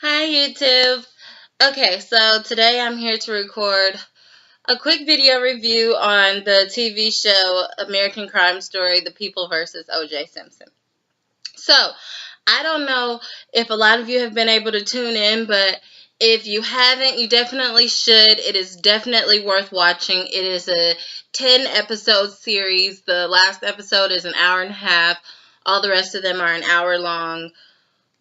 Hi YouTube. Okay, so today I'm here to record a quick video review on the TV show American Crime Story: The People versus O.J. Simpson. So, I don't know if a lot of you have been able to tune in, but if you haven't, you definitely should. It is definitely worth watching. It is a 10 episode series. The last episode is an hour and a half. All the rest of them are an hour long.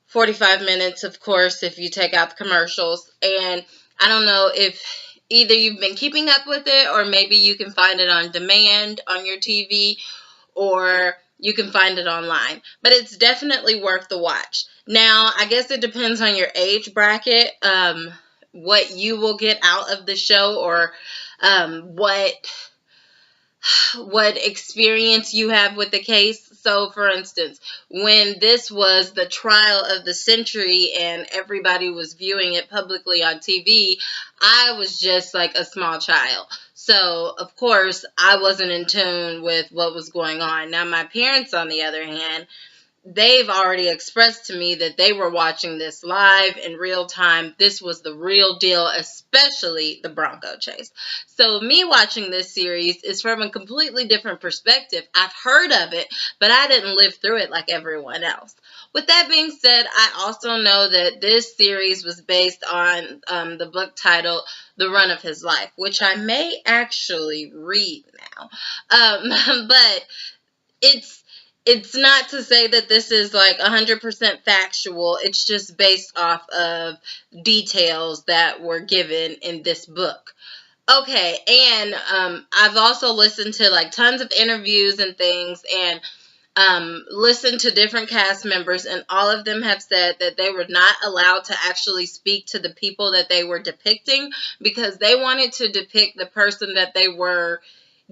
45 minutes, of course, if you take out the commercials. And I don't know if either you've been keeping up with it or maybe you can find it on demand on your TV or you can find it online. But it's definitely worth the watch. Now, I guess it depends on your age bracket, what you will get out of the show or what experience you have with the case. So, for instance, when this was the trial of the century and everybody was viewing it publicly on TV, I was just like a small child. So, of course, I wasn't in tune with what was going on. Now, my parents, on the other hand, they've already expressed to me that they were watching this live in real time. This was the real deal, especially the Bronco chase. So me watching this series is from a completely different perspective. I've heard of it, but I didn't live through it like everyone else. With that being said, I also know that this series was based on the book titled The Run of His Life, which I may actually read now. But it's it's not to say that this is like 100% factual. It's just based off of details that were given in this book. Okay, and I've also listened to like tons of interviews and things, and listened to different cast members, and all of them have said that they were not allowed to actually speak to the people that they were depicting because they wanted to depict the person that they were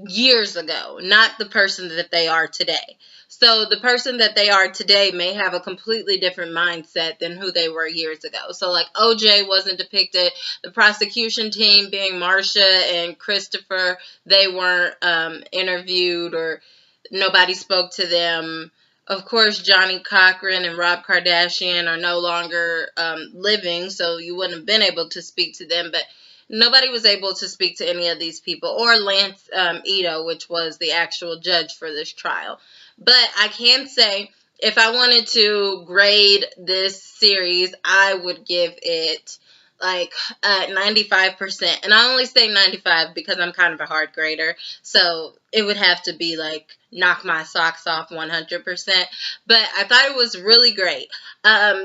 years ago, not the person that they are today. So the person that they are today may have a completely different mindset than who they were years ago. So like OJ wasn't depicted, the prosecution team being Marsha and Christopher, they weren't interviewed or nobody spoke to them. Of course, Johnny Cochran and Rob Kardashian are no longer living, so you wouldn't have been able to speak to them. But nobody was able to speak to any of these people, or Lance Ito, which was the actual judge for this trial. But I can say, if I wanted to grade this series, I would give it like 95%. And I only say 95 because I'm kind of a hard grader. So it would have to be like knock my socks off 100%. But I thought it was really great.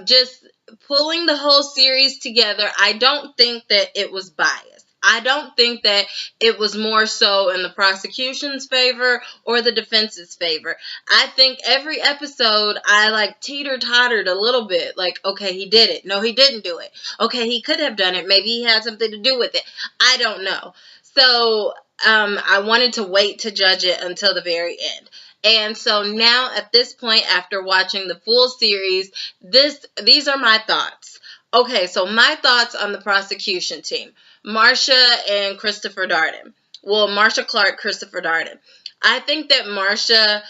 Just pulling the whole series together, I don't think that it was biased. I don't think that it was more so in the prosecution's favor or the defense's favor. I think every episode I like teeter-tottered a little bit. Like, okay, he did it. No, he didn't do it. Okay, he could have done it. Maybe he had something to do with it. I don't know. So I wanted to wait to judge it until the very end. And so now at this point, after watching the full series, these are my thoughts. Okay, so my thoughts on the prosecution team. Marsha and Christopher Darden. Well, Marsha Clark, Christopher Darden. I think that Marsha,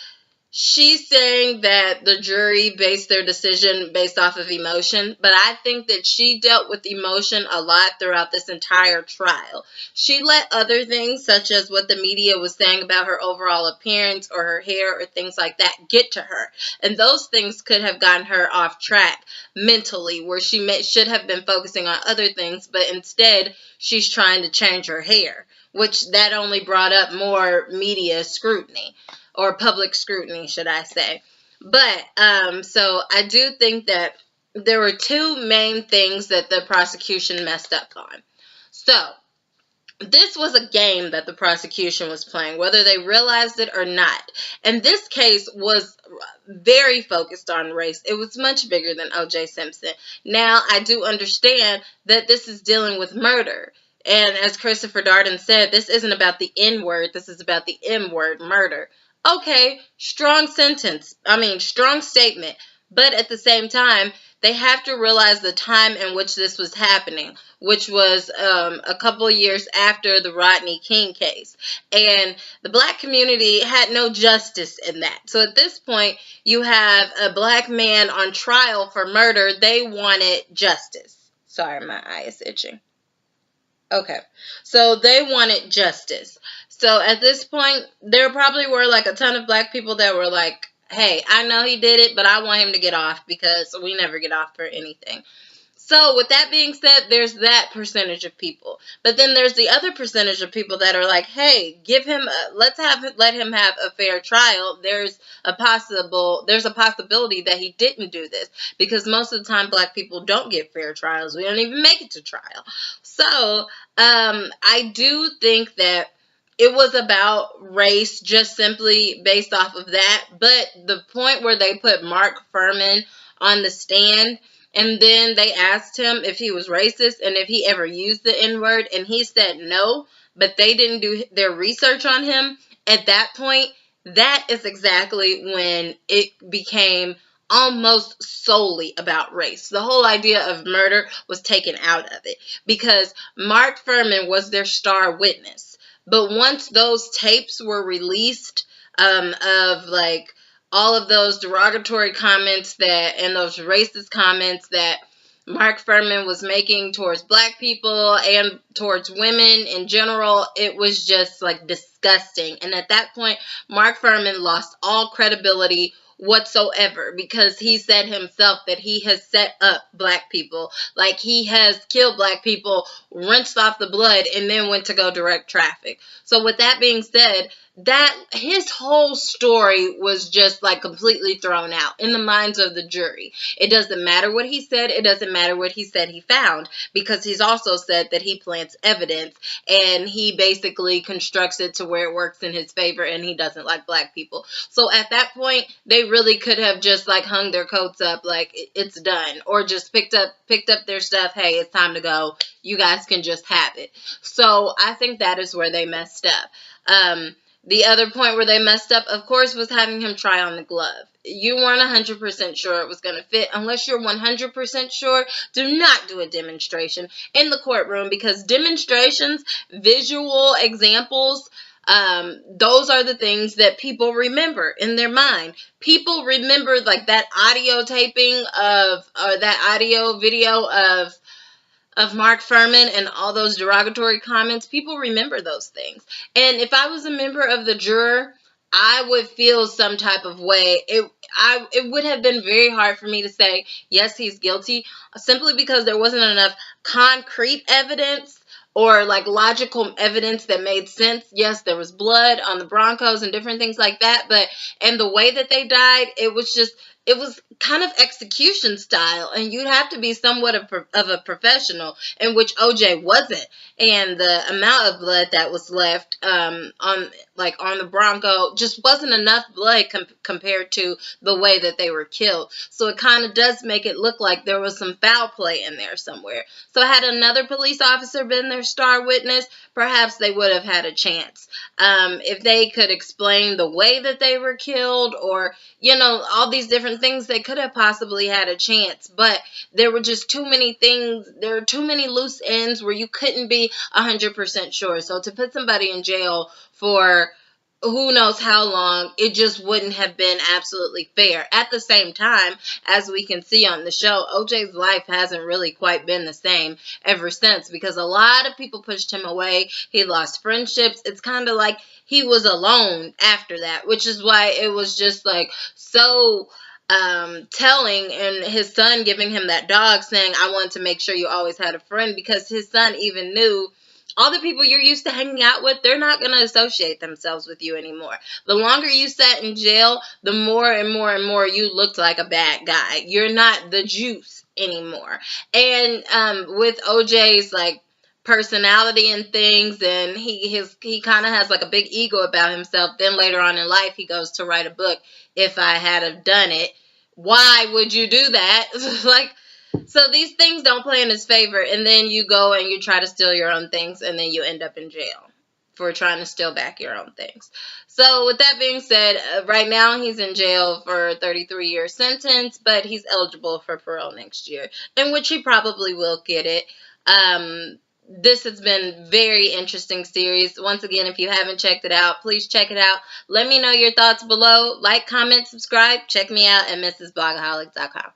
she's saying that the jury based their decision based off of emotion, but I think that she dealt with emotion a lot throughout this entire trial. She let other things, such as what the media was saying about her overall appearance or her hair or things like that, get to her. And those things could have gotten her off track mentally, where she should have been focusing on other things, but instead she's trying to change her hair, which that only brought up more media scrutiny or public scrutiny, should I say. But so I do think that there were two main things that the prosecution messed up on. So this was a game that the prosecution was playing, whether they realized it or not. And this case was very focused on race. It was much bigger than O.J. Simpson. Now, I do understand that this is dealing with murder. And as Christopher Darden said, this isn't about the N word. This is about the M word, murder. Okay, strong sentence. Strong statement. But at the same time, they have to realize the time in which this was happening, which was a couple of years after the Rodney King case. And the black community had no justice in that. So at this point, you have a black man on trial for murder. They wanted justice. Sorry, my eye is itching. Okay. So they wanted justice. So at this point, there probably were like a ton of black people that were like, hey, I know he did it, but I want him to get off because we never get off for anything. So with that being said, there's that percentage of people. But then there's the other percentage of people that are like, hey, let him have a fair trial. There's a possibility that he didn't do this, because most of the time black people don't get fair trials. We don't even make it to trial. So I do think that it was about race, just simply based off of that. But the point where they put Mark Furman on the stand, and then they asked him if he was racist and if he ever used the N-word, and he said no, but they didn't do their research on him. At that point, that is exactly when it became almost solely about race. The whole idea of murder was taken out of it, because Mark Furman was their star witness. But once those tapes were released, of like all of those derogatory comments and those racist comments that Mark Furman was making towards black people and towards women in general, it was just like disgusting. And at that point, Mark Furman lost all credibility whatsoever, because he said himself that he has set up black people, like he has killed black people, rinsed off the blood, and then went to go direct traffic. So with that being said, that his whole story was just like completely thrown out in the minds of the jury. It doesn't matter what he said. It doesn't matter what he said he found, because he's also said that he plants evidence and he basically constructs it to where it works in his favor, and he doesn't like black people. So at that point, they really could have just like hung their coats up, like it's done, or just picked up their stuff. Hey, it's time to go. You guys can just have it. So I think that is where they messed up. The other point where they messed up, of course, was having him try on the glove. You weren't 100% sure it was going to fit. Unless you're 100% sure, do not do a demonstration in the courtroom, because demonstrations, visual examples, those are the things that people remember in their mind. People remember like that audio taping or that audio video of Mark Furman and all those derogatory comments. People remember those things. And if I was a member of the juror, I would feel some type of way. It would have been very hard for me to say, yes, he's guilty, simply because there wasn't enough concrete evidence or like logical evidence that made sense. Yes, there was blood on the Broncos and different things like that, and the way that they died, it was kind of execution style, and you'd have to be somewhat of a professional, in which OJ wasn't. And the amount of blood that was left on the Bronco just wasn't enough blood compared to the way that they were killed. So it kind of does make it look like there was some foul play in there somewhere. So had another police officer been their star witness, perhaps they would have had a chance. If they could explain the way that they were killed, or all these different things, they could have possibly had a chance. But there were just too many things. There are too many loose ends where you couldn't be 100% sure. So to put somebody in jail for who knows how long, it just wouldn't have been absolutely fair. At the same time, as we can see on the show, OJ's life hasn't really quite been the same ever since, because a lot of people pushed him away. He lost friendships. It's kind of like he was alone after that, which is why it was just like so telling, and his son giving him that dog, saying, I want to make sure you always had a friend, because his son even knew all the people you're used to hanging out with, they're not going to associate themselves with you anymore. The longer you sat in jail, the more and more and more you looked like a bad guy. You're not the juice anymore. And with OJ's like personality and things, and he kind of has like a big ego about himself. Then later on in life, he goes to write a book, If I Had Have Done It. Why would you do that? So these things don't play in his favor, and then you go and you try to steal your own things, and then you end up in jail for trying to steal back your own things. So with that being said, right now he's in jail for a 33-year sentence, but he's eligible for parole next year, in which he probably will get it. This has been a very interesting series. Once again, if you haven't checked it out, please check it out. Let me know your thoughts below. Like, comment, subscribe. Check me out at mrsblogaholic.com.